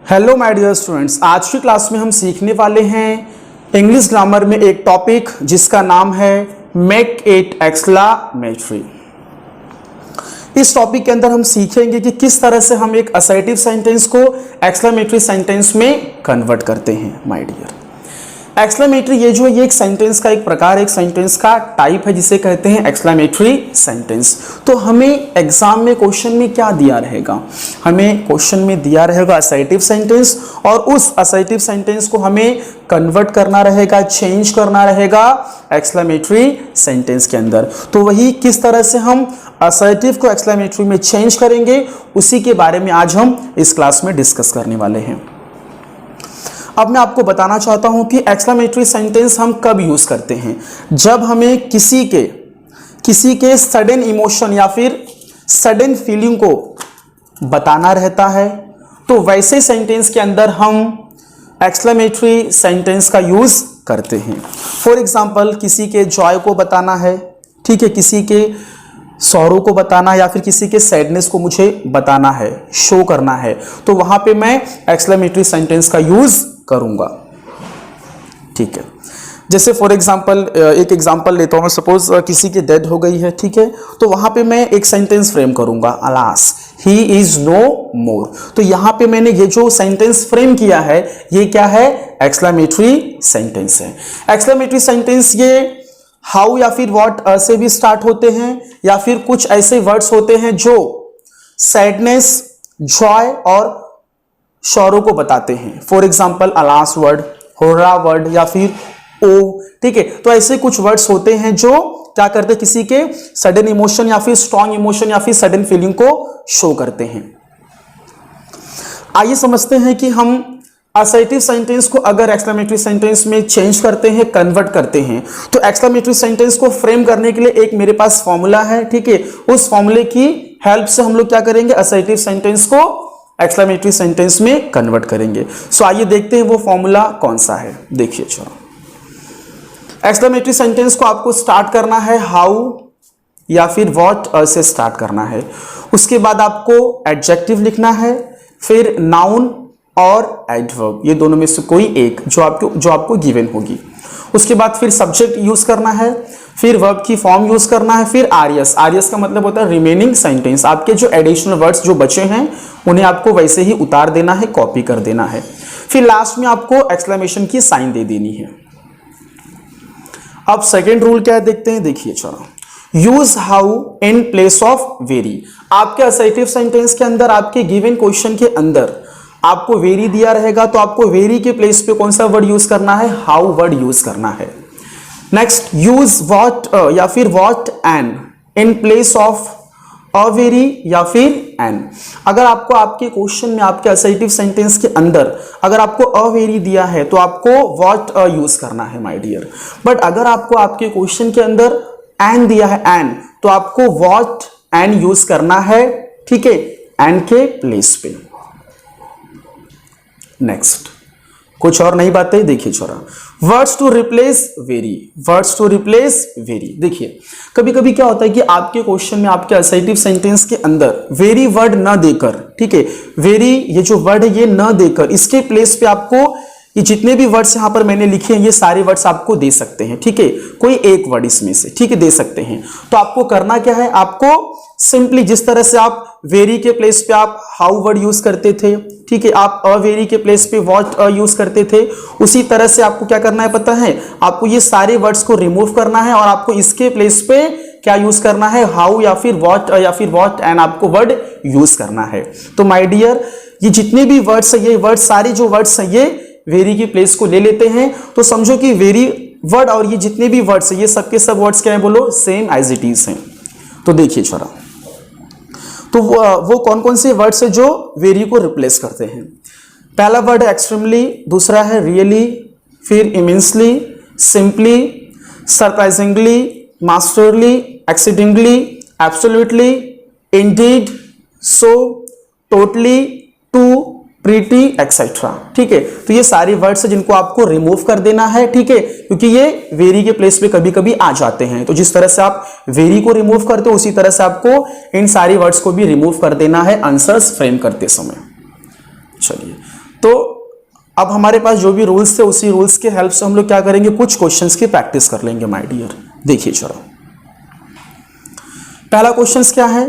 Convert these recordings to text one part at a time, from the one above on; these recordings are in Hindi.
हेलो माय डियर स्टूडेंट्स, आज की क्लास में हम सीखने वाले हैं इंग्लिश ग्रामर में एक टॉपिक जिसका नाम है मेक इट एक्सक्लामेटरी। इस टॉपिक के अंदर हम सीखेंगे कि किस तरह से हम एक असर्टिव सेंटेंस को एक्सक्लामेटरी सेंटेंस में कन्वर्ट करते हैं। माय डियर, एक्सक्लामेटरी ये एक सेंटेंस का एक प्रकार, एक सेंटेंस का टाइप है जिसे कहते हैं एक्सक्लामेटरी सेंटेंस। तो हमें एग्जाम में क्वेश्चन में क्या दिया रहेगा? हमें क्वेश्चन में दिया रहेगा असर्टिव सेंटेंस, और उस असर्टिव सेंटेंस को हमें कन्वर्ट करना रहेगा, चेंज करना रहेगा एक्सक्लामेटरी सेंटेंस के अंदर। तो वही किस तरह से हम असर्टिव को एक्सक्लामेटरी में चेंज करेंगे, उसी के बारे में आज हम इस क्लास में डिस्कस करने वाले हैं। अब मैं आपको बताना चाहता हूं कि एक्सक्लामेटरी सेंटेंस हम कब यूज करते हैं। जब हमें किसी के सडन इमोशन या फिर सडन फीलिंग को बताना रहता है, तो वैसे सेंटेंस के अंदर हम एक्सक्लामेटरी सेंटेंस का यूज करते हैं। फॉर एग्जांपल, किसी के जॉय को बताना है, ठीक है, किसी के सॉरो को बताना है, या फिर किसी के सैडनेस को मुझे बताना है, शो करना है, तो वहां पे मैं एक्सक्लामेटरी सेंटेंस का यूज करूंगा। ठीक है, जैसे फॉर एग्जांपल एक एग्जांपल लेता हूं मैं। सपोज किसी की डेथ हो गई है, ठीक है, तो वहां पे मैं एक सेंटेंस फ्रेम करूंगा, अलास ही इज नो मोर। तो यहां पे मैंने ये जो सेंटेंस फ्रेम किया है, ये क्या है? एक्सक्लामेटरी सेंटेंस है। एक्सक्लामेटरी सेंटेंस ये हाउ या फिर व्हाट से भी स्टार्ट होते हैं, या फिर कुछ ऐसे वर्ड्स होते हैं जो सैडनेस, जॉय और शौरों को बताते हैं। फॉर एग्जाम्पल, अलास वर्ड, होरा वर्ड, या फिर ओ, ठीक है। तो ऐसे कुछ वर्ड्स होते हैं जो क्या करते हैं? किसी के सडन इमोशन या फिर स्ट्रॉन्ग इमोशन या फिर सडन फीलिंग को शो करते हैं। आइए समझते हैं कि हम असर्टिव सेंटेंस को अगर एक्सक्लामेटरी सेंटेंस में चेंज करते हैं, कन्वर्ट करते हैं, तो एक्सक्लामेटरी सेंटेंस को फ्रेम करने के लिए एक मेरे पास फॉर्मूला है, ठीक है। उस फॉर्मूले की हेल्प से हम लोग क्या करेंगे? असर्टिव सेंटेंस को एक्सक्लामेटरी सेंटेंस में कन्वर्ट करेंगे। सो आइए देखते हैं वो फॉर्मूला कौन सा है। देखिए, चलो, एक्सक्लामेटरी सेंटेंस को आपको स्टार्ट करना है हाउ या फिर व्हाट से स्टार्ट करना है। उसके बाद आपको एडजेक्टिव लिखना है, फिर नाउन और एडवर्ब, ये दोनों में से कोई एक जो आपको गिवन होगी। उसके बाद फिर सब्जेक्ट यूज करना है, फिर वर्ब की फॉर्म यूज करना है, फिर आरएस। आरएस का मतलब होता है रिमेनिंग सेंटेंस। आपके जो एडिशनल वर्ड्स जो बचे हैं उन्हें आपको वैसे ही उतार देना है, कॉपी कर देना है। फिर लास्ट में आपको एक्सक्लेमेशन की साइन दे देनी है। अब सेकेंड रूल क्या है देखते हैं। देखिए, चलो, use how in place of very. आपके असर्टिव सेंटेंस के अंदर, आपके गिवन क्वेश्चन के अंदर आपको वेरी दिया रहेगा, तो आपको वेरी के प्लेस पे कौन सा वर्ड यूज करना है? हाउ वर्ड यूज करना है। नेक्स्ट, यूज व्हाट या फिर what an in place of a very या फिर एन। अगर आपको आपके क्वेश्चन में, आपके असर्टिव सेंटेंस के अंदर अगर आपको अ वेरी दिया है, तो आपको व्हाट यूज करना है माय डियर। बट अगर आपको आपके क्वेश्चन के अंदर एन दिया है, एन, तो आपको व्हाट एन यूज करना है, ठीक है, एन के प्लेस पे। नेक्स्ट, कुछ और नई बातें। देखिए छोरा, words to replace very, words to replace very. देखिए, कभी कभी क्या होता है कि आपके क्वेश्चन में, आपके असर्टिव सेंटेंस के अंदर वेरी वर्ड न देकर, ठीक है, वेरी ये जो वर्ड है ये न देकर, इसके प्लेस पे आपको ये जितने भी वर्ड्स यहां पर मैंने लिखे हैं, ये सारे वर्ड्स आपको दे सकते हैं, ठीक है, कोई एक वर्ड इसमें से, ठीक है, दे सकते हैं। तो आपको करना क्या है? आपको सिंपली जिस तरह से आप वेरी के प्लेस पे आप हाउ वर्ड यूज करते थे, ठीक है, आप अ वेरी के प्लेस पे व्हाट यूज करते थे, उसी तरह से आपको क्या करना है पता है? आपको ये सारे वर्ड्स को रिमूव करना है, और आपको इसके प्लेस पे क्या यूज करना है? हाउ या फिर व्हाट एंड आपको वर्ड यूज करना है। तो माय डियर, ये जितने भी वर्ड्स है, ये वर्ड सारे जो वर्ड्स है, ये वेरी की प्लेस को ले लेते हैं। तो समझो कि वेरी वर्ड और ये जितने भी वर्ड्स है, ये सबके सब वर्ड्स क्या है? बोलो, सेम एज इट इज हैं। तो देखिए छोरा, तो वो कौन कौन से वर्ड्स है जो वेरी को रिप्लेस करते हैं? पहला वर्ड है एक्सट्रीमली, दूसरा है रियली, फिर immensely, simply, surprisingly, masterly, exceedingly, absolutely, indeed, so, totally, too, pretty, etcetera. ठीक है, तो ये सारे वर्ड्स हैं जिनको आपको रिमूव कर देना है, ठीक है, क्योंकि ये वेरी के प्लेस पे कभी कभी आ जाते हैं। तो जिस तरह से आप वेरी को रिमूव करते हो, उसी तरह से आपको इन सारी वर्ड्स को भी रिमूव कर देना है आंसर्स फ्रेम करते समय। चलिए, तो अब हमारे पास जो भी रूल्स थे उसी रूल्स के हेल्प से हम लोग क्या करेंगे, कुछ क्वेश्चंस की प्रैक्टिस कर लेंगे माय डियर। देखिए चलो, पहला क्वेश्चन क्या है,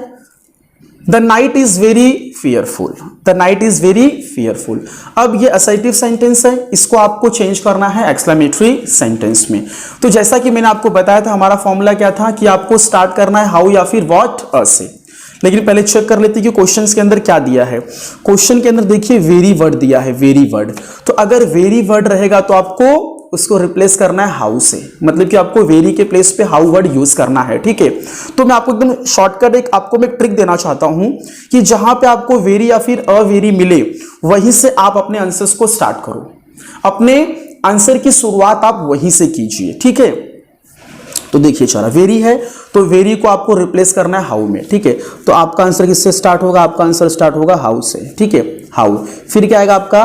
the night is very fearful, the night is very fearful. अब ये असर्टिव सेंटेंस है, इसको आपको चेंज करना है एक्सक्लेमेटरी सेंटेंस में। तो जैसा कि मैंने आपको बताया था, हमारा फॉर्मूला क्या था कि आपको स्टार्ट करना है हाउ या फिर व्हाट से। लेकिन पहले चेक कर लेते हैं कि क्वेश्चन के अंदर क्या दिया है। क्वेश्चन के अंदर देखिए वेरी वर्ड दिया है, वेरी वर्ड। तो अगर वेरी वर्ड रहेगा तो आपको उसको रिप्लेस करना है हाउ से, मतलब कि आपको वेरी के प्लेस पे हाउ वर्ड यूज करना है, ठीक है। तो मैं आपको एकदम शॉर्टकट आपको मैं ट्रिक देना चाहता हूं कि जहां पे आपको वेरी या फिर अवेरी मिले वहीं से आप अपने आंसर्स को स्टार्ट करो, अपने आंसर की शुरुआत आप वहीं से कीजिए, ठीक है। तो देखिए चला, वेरी है तो वेरी को आपको रिप्लेस करना है हाउ में, ठीक है। तो आपका आंसर किससे स्टार्ट होगा, आपका आंसर स्टार्ट होगा हाउ से, ठीक है, हाउ। फिर क्या आएगा आपका,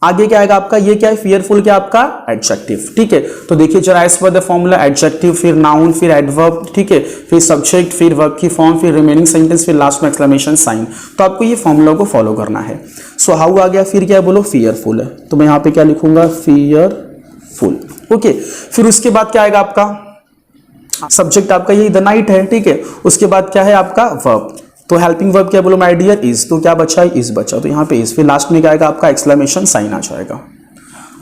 आगे क्या आएगा आपका, ये क्या है फियरफुल, क्या आपका एडजेक्टिव, ठीक है। तो देखिए जरा as per the formula, adjective, फिर नाउन, फिर एडवर्ब, ठीक है, फिर सब्जेक्ट, फिर वर्ब की फॉर्म, फिर रिमेनिंग सेंटेंस, फिर लास्ट में एक्सक्लेमेशन साइन। तो आपको ये फॉर्मूला को फॉलो करना है। सो हाउ आ गया, फिर क्या है बोलो, फियरफुल है, तो मैं यहाँ पे क्या लिखूंगा, फियरफुल, ओके। फिर उसके बाद क्या आएगा आपका, सब्जेक्ट आपका यही द नाइट है, ठीक है। उसके बाद क्या है आपका वर्ब, तो हेल्पिंग वर्ब क्या बोलो माय डियर, इज, तो क्या बचा है, इज बचा, तो यहाँ पे इज। फिर लास्ट में क्या आएगा आपका, एक्सक्लेमेशन साइन आ जाएगा।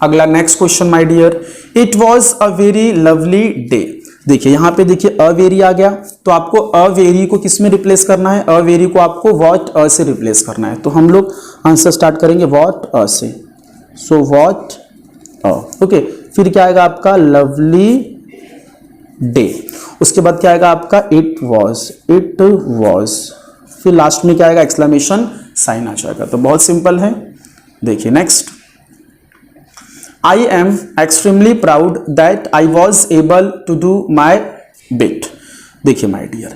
अगला next question my dear, it was a very lovely day. देखिए यहाँ पे देखिए अवेरी आ गया, तो आपको अवेरी को किस में रिप्लेस करना है, अवेरी को आपको व्हाट अ से रिप्लेस करना है। तो हम लोग आंसर स्टार्ट करेंगे व्हाट अ से, सो व्हाट अ, ओके। फिर क्या आएगा आपका, लवली डे। उसके बाद क्या आएगा आपका, इट वॉज, इट वॉज। फिर लास्ट में क्या आएगा, एक्सक्लेमेशन साइन आ जाएगा। तो बहुत सिंपल है। देखिए next, I am extremely proud that I was able to do my bit. देखिए माय डियर,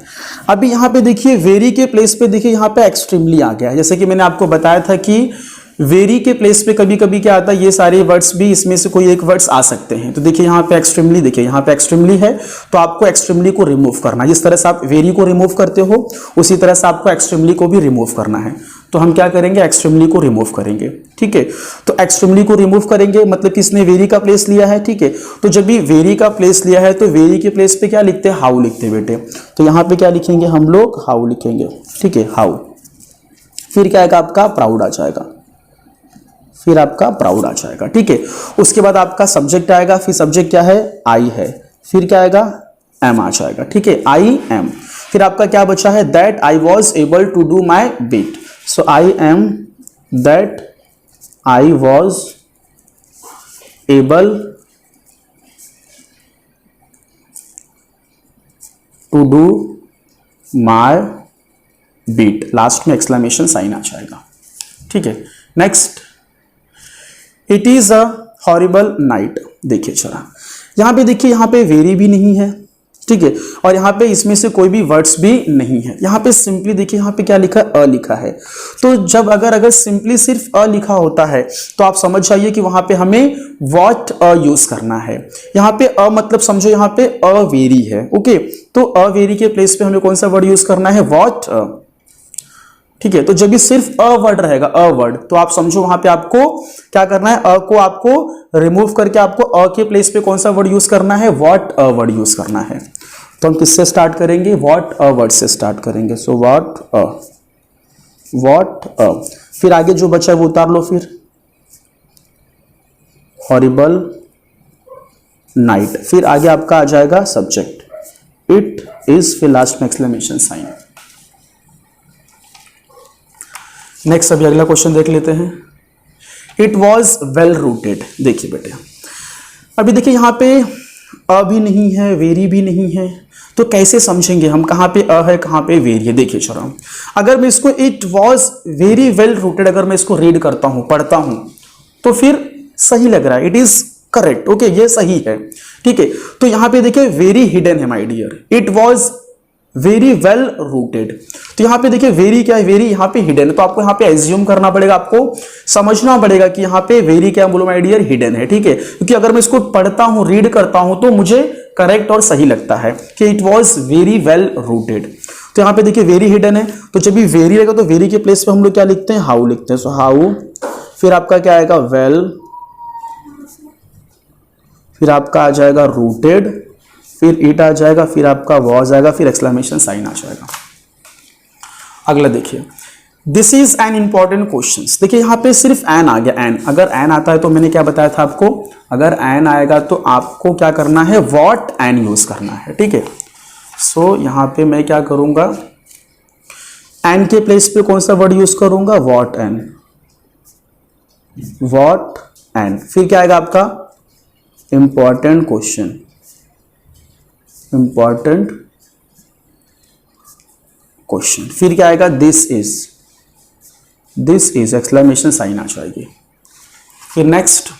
अभी यहाँ पे देखिए वेरी के प्लेस पे देखिए यहाँ पे एक्सट्रीमली आ गया है। जैसे कि मैंने आपको बताया था कि वेरी के प्लेस पे कभी कभी क्या आता है, ये सारे वर्ड्स भी इसमें से कोई एक वर्ड्स आ सकते हैं। तो देखिए यहाँ पे एक्सट्रीमली, देखिए यहाँ पे एक्सट्रीमली है, तो आपको एक्सट्रीमली को रिमूव करना है। जिस तरह से आप वेरी को रिमूव करते हो उसी तरह से आपको एक्सट्रीमली को भी रिमूव करना है। तो हम क्या करेंगे, एक्सट्रीमली को रिमूव करेंगे, ठीक है। तो एक्सट्रीमली को रिमूव करेंगे मतलब किसने वेरी का प्लेस लिया है, ठीक है। तो जब भी वेरी का प्लेस लिया है तो वेरी के प्लेस पे क्या लिखते हैं, हाउ लिखते हैं बेटे। तो यहाँ पे क्या लिखेंगे हम लोग, हाउ लिखेंगे, ठीक है, हाउ। फिर क्या आएगा आपका, प्राउड आ जाएगा, फिर आपका प्राउड आ जाएगा, ठीक है। उसके बाद आपका सब्जेक्ट आएगा, फिर सब्जेक्ट क्या है, आई है। फिर क्या आएगा, एम आ जाएगा, ठीक है, आई एम। फिर आपका क्या बचा है, that I was able to do my bit. So I am that I was able to do my bit. Last में एक्सक्लेमेशन साइन आ जाएगा, ठीक है। Next, it is a horrible night. देखिए जरा, यहां पे देखिए, यहाँ पे वेरी भी नहीं है, ठीक है, और यहाँ पे इसमें से कोई भी वर्ड्स भी नहीं है। यहाँ पे सिंपली देखिए, यहाँ पे क्या लिखा है, अ लिखा है। तो जब अगर सिंपली सिर्फ अ लिखा होता है तो आप समझ जाइए कि वहां पे हमें व्हाट अ यूज करना है। यहाँ पे अ मतलब समझो यहाँ पे अवेरी है, ओके। तो अवेरी के प्लेस पे हमें कौन सा वर्ड यूज करना है, व्हाट अ, ठीक है। तो जब भी सिर्फ अ वर्ड रहेगा, अ वर्ड, तो आप समझो वहां पे आपको क्या करना है, अ को आपको रिमूव करके आपको अ के प्लेस पे कौन सा वर्ड यूज करना है, व्हाट अ वर्ड यूज करना है। तो हम किससे स्टार्ट करेंगे, व्हाट अ वर्ड से स्टार्ट करेंगे। सो व्हाट अ, व्हाट अ। फिर आगे जो बचा है वो उतार लो, फिर हॉरिबल नाइट। फिर आगे आपका आ जाएगा सब्जेक्ट, इट इज, फिर लास्ट में एक्सक्लेमेशन साइन। नेक्स्ट अभी अगला क्वेश्चन देख लेते हैं, इट वॉज वेल रूटेड। देखिए बेटे, अभी देखिए यहाँ पे अ भी नहीं है, वेरी भी नहीं है, तो कैसे समझेंगे हम कहाँ पे अ है कहाँ पे वेरी है। देखिए चलो, अगर मैं इसको it was very well rooted अगर मैं इसको रीड करता हूं, पढ़ता हूं, तो फिर सही लग रहा है, इट इज करेक्ट, ओके, ये सही है, ठीक है। तो यहां पे देखिए वेरी हिडन है my dear, it was very well rooted. तो यहां पे देखिए वेरी क्या है, वेरी यहां पे हिडन है। तो आपको यहां पे एज्यूम करना पड़ेगा, आपको समझना पड़ेगा कि यहां पे वेरी क्या बोलो माय डियर, हिडन है, ठीक है। क्योंकि अगर मैं इसको पढ़ता हूं, रीड करता हूं, तो मुझे करेक्ट और सही लगता है कि it was very well rooted. तो यहां पे देखिए वेरी हिडन है, तो जब भी वेरी रहेगा तो वेरी के प्लेस पे हम लोग क्या लिखते हैं, हाउ लिखते हैं। So how. फिर आपका क्या आएगा वेल, फिर आपका आ जाएगा रूटेड, फिर इट आ जाएगा, फिर आपका वॉज आएगा, फिर एक्सक्लेमेशन साइन आ जाएगा। अगला देखिए, this is an important question. देखिए यहां पे सिर्फ एन आ गया, एन। अगर एन आता है तो मैंने क्या बताया था आपको, अगर एन आएगा तो आपको क्या करना है, व्हाट एन यूज करना है, ठीक है। सो यहां पे मैं क्या करूंगा, एन के प्लेस पे कौन सा वर्ड यूज करूंगा, व्हाट एन, व्हाट एन। फिर क्या आएगा आपका इंपॉर्टेंट क्वेश्चन, इंपॉर्टेंट क्वेश्चन। फिर क्या आएगा, दिस इज एक्सक्लेमेशन साइन आ जाएगी। फिर next,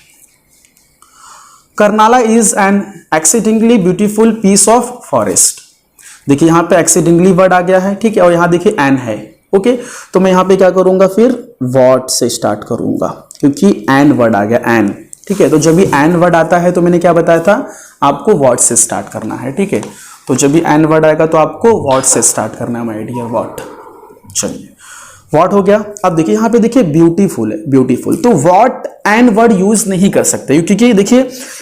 Karnala is an exceedingly beautiful piece of forest. देखिए यहां पे एक्सीडिंगली वर्ड आ गया है, ठीक है, और यहां देखिए एन है, ओके। तो मैं यहां पे क्या करूंगा, फिर व्हाट से स्टार्ट करूंगा, क्योंकि एन वर्ड आ गया, एन, ठीक है। तो जब भी एन वर्ड आता है तो मैंने क्या बताया था आपको, व्हाट से स्टार्ट करना है, ठीक है। तो जब भी एन वर्ड आएगा तो आपको व्हाट से स्टार्ट करना है माय डियर, व्हाट। चलिए व्हाट हो गया। अब देखिए यहां पे देखिए ब्यूटीफुल है, ब्यूटीफुल, तो व्हाट एन वर्ड यूज नहीं कर सकते, क्योंकि देखिए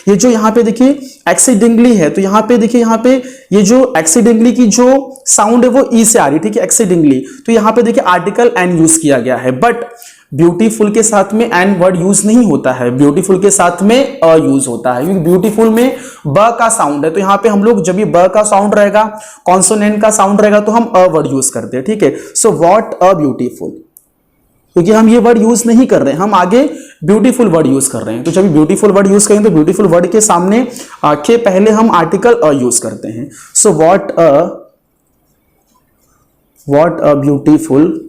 ये जो यहां पे देखिए एक्सीडेंटली है, तो यहां पे देखिए यहां पे ये जो एक्सीडेंटली की जो साउंड है वो ई से आ रही है, ठीक है, एक्सीडेंटली। तो यहां पे देखिए आर्टिकल एन यूज किया गया है, बट ब्यूटीफुल के साथ में एन वर्ड यूज नहीं होता है, ब्यूटीफुल के साथ में अ यूज होता है, क्योंकि ब्यूटीफुल में ब का साउंड है। तो यहां पे हम लोग जब भी ब का साउंड रहेगा, कॉन्सोनेंट का साउंड रहेगा, तो हम अ वर्ड यूज करते हैं, ठीक है। सो व्हाट अ ब्यूटीफुल, क्योंकि हम ये वर्ड यूज नहीं कर रहे हैं, हम आगे ब्यूटीफुल वर्ड यूज कर रहे हैं। तो जब ब्यूटीफुल वर्ड यूज करेंगे तो ब्यूटीफुल वर्ड के सामने के पहले हम आर्टिकल अ यूज करते हैं। So what a beautiful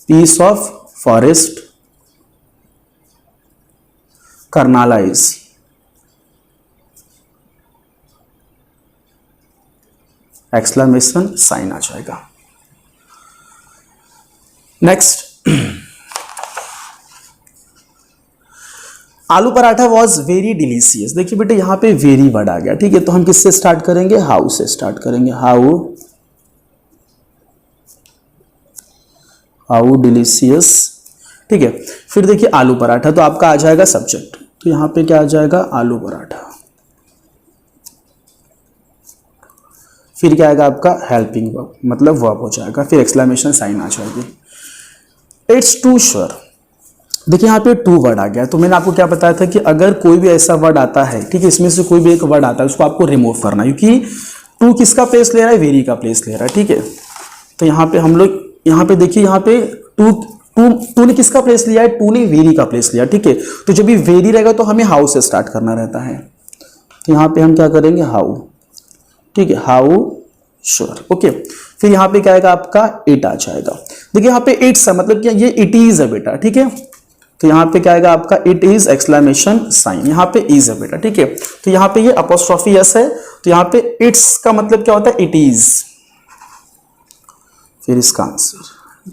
piece of forest Karnala is. Exclamation sign आ जाएगा। नेक्स्ट, आलू पराठा वॉज वेरी डिलीशियस। देखिए बेटे यहां पे वेरी वर्ड आ गया, ठीक है। तो हम किससे स्टार्ट करेंगे, हाउ से स्टार्ट करेंगे, हाउ डिलीशियस, ठीक है। फिर देखिए आलू पराठा, तो आपका आ जाएगा सब्जेक्ट, तो यहां पे क्या आ जाएगा, आलू पराठा। फिर क्या आएगा आपका हेल्पिंग वर्ब, मतलब वर्ब हो जाएगा, फिर एक्सक्लेमेशन साइन आ जाएगी। It's too sure. देखिए यहाँ पे टू वर्ड आ गया, तो मैंने आपको क्या बताया था कि अगर कोई भी ऐसा वर्ड आता है, ठीक है, इसमें से कोई भी एक वर्ड आता है उसको आपको रिमूव करना है, क्योंकि टू किसका प्लेस ले रहा है, वेरी का प्लेस ले रहा है, ठीक है। तो यहाँ पे हम लोग यहाँ पे देखिए यहाँ पे टू ने किसका प्लेस लिया है, टू ने वेरी का प्लेस लिया, ठीक है। तो जब भी वेरी रहेगा तो हमें हाउ से स्टार्ट करना रहता है, तो यहाँ पे हम क्या करेंगे, हाउ, ठीक है, हाउ श्योर, ओके। फिर यहाँ पे क्या आएगा आपका, इट आ जाएगा। देखिए यहाँ पे इट्स मतलब क्या, ये इट इज है बेटा, ठीक है। तो यहाँ पे क्या आएगा आपका, इट इज एक्सक्लेमेशन साइन, यहाँ पे इज है बेटा, ठीक है। तो यहाँ पे ये अपोस्ट्रोफी एस है, तो यहाँ पे इट्स का मतलब क्या होता है, इट इज। फिर इसका आंसर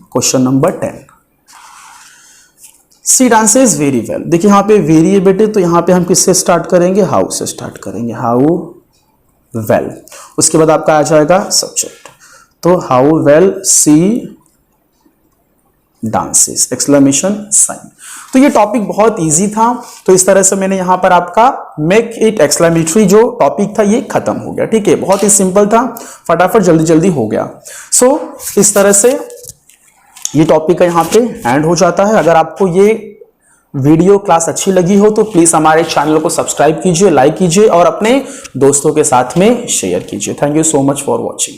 क्वेश्चन नंबर 10, सी डांसेस वेरी वेल। देखिए यहाँ पे वेरी है बेटे, तो यहाँ पे हम किससे स्टार्ट करेंगे, हाउ से स्टार्ट करेंगे, हाउ वेल। उसके बाद आपका आ जाएगा सब्जेक्ट, तो how well she dances, exclamation sign. तो ये टॉपिक बहुत इजी था, तो इस तरह से मैंने यहां पर आपका मेक इट एक्सक्लेमेटरी जो टॉपिक था ये खत्म हो गया, ठीक है। बहुत ही सिंपल था, फटाफट जल्दी जल्दी हो गया। सो इस तरह से ये टॉपिक का यहां पे एंड हो जाता है। अगर आपको ये वीडियो क्लास अच्छी लगी हो तो प्लीज हमारे चैनल को सब्सक्राइब कीजिए, लाइक कीजिए और अपने दोस्तों के साथ में शेयर कीजिए। Thank you so much for watching.